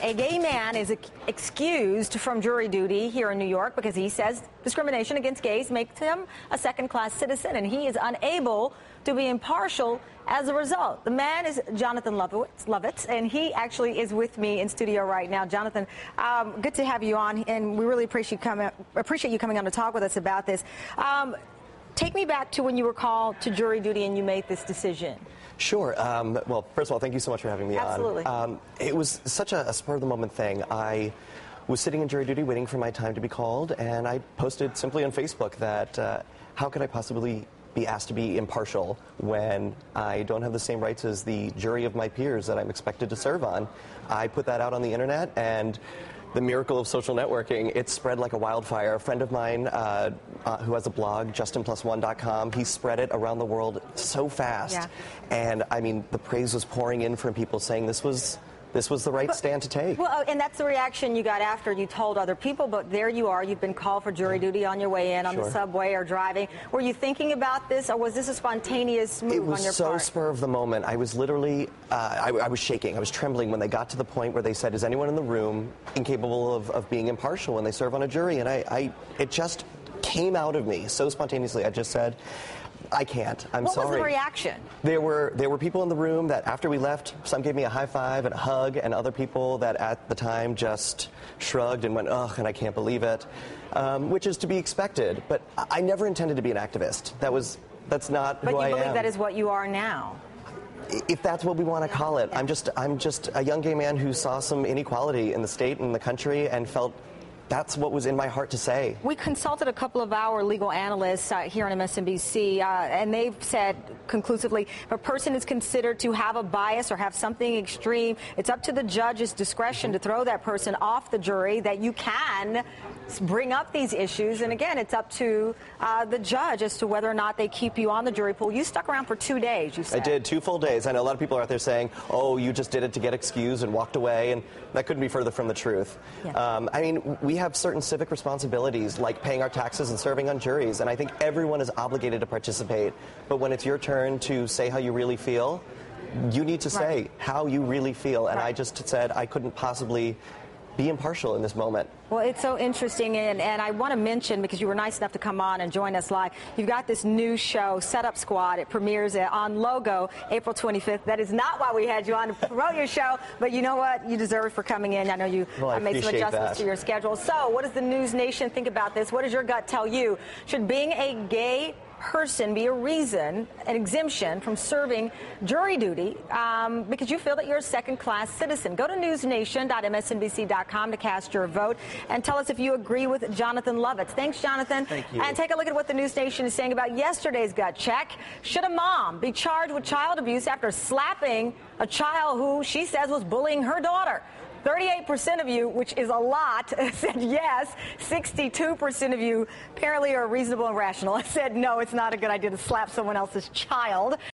A gay man is excused from jury duty here in New York because he says discrimination against gays makes him a second-class citizen, and he is unable to be impartial as a result. The man is Jonathan Lovitz, and he actually is with me in studio right now. Jonathan, good to have you on, and we really appreciate you coming on to talk with us about this. Take me back to when you were called to jury duty and you made this decision. Sure. Well, first of all, thank you so much for having me Absolutely. on. It was such a spur-of-the-moment thing. I was sitting in jury duty waiting for my time to be called, and I posted simply on Facebook that how could I possibly be asked to be impartial when I don't have the same rights as the jury of my peers that I'm expected to serve on. I put that out on the internet, and the miracle of social networking, it spread like a wildfire. A friend of mine who has a blog, justinplus1.com, he spread it around the world so fast. Yeah. And, I mean, the praise was pouring in from people saying this was the right stand to take. Well, and that's the reaction you got after you told other people, but there you are. You've been called for jury duty on your way in, on the subway or driving. Were you thinking about this, or was this a spontaneous move on your part? It was so spur of the moment. I was literally, I was shaking. I was trembling when they got to the point where they said, is anyone in the room incapable of being impartial when they serve on a jury? And it just came out of me so spontaneously. I just said, I can't. I'm sorry. What was the reaction? There were people in the room that after we left, some gave me a high five and a hug, and other people that at the time just shrugged and went, ugh, and I can't believe it, which is to be expected. But I never intended to be an activist. That's not who I am. But you believe that is what you are now? If that's what we want to call it. Yeah. I'm just a young gay man who saw some inequality in the state and the country and felt that's what was in my heart to say. We consulted a couple of our legal analysts here on MSNBC, and they've said conclusively if a person is considered to have a bias or have something extreme, it's up to the judge's discretion to throw that person off the jury, that you can bring up these issues. And again, it's up to the judge as to whether or not they keep you on the jury pool. You stuck around for 2 days, you said. I did, 2 full days. I know a lot of people are out there saying, oh, you just did it to get excused and walked away, and that couldn't be further from the truth. Yeah. I mean, we have certain civic responsibilities like paying our taxes and serving on juries, and I think everyone is obligated to participate. But when it's your turn to say how you really feel, you need to say how you really feel. And I just said I couldn't possibly be impartial in this moment. Well, it's so interesting, and I want to mention, because you were nice enough to come on and join us live, you've got this new show, Setup Squad. It premieres on Logo April 25th. That is not why we had you on to promote your show, but you know what? You deserve it for coming in. I know you made some adjustments to your schedule. So what does the NewsNation think about this? What does your gut tell you? Should being a gay person be a reason, an exemption from serving jury duty because you feel that you're a second-class citizen? Go to newsnation.msnbc.com to cast your vote and tell us if you agree with Jonathan Lovitz. Thanks, Jonathan. Thank you. And take a look at what the NewsNation is saying about yesterday's gut check. Should a mom be charged with child abuse after slapping a child who she says was bullying her daughter? 38% of you, which is a lot, said yes. 62% of you apparently are reasonable and rational. Said no, it's not a good idea to slap someone else's child.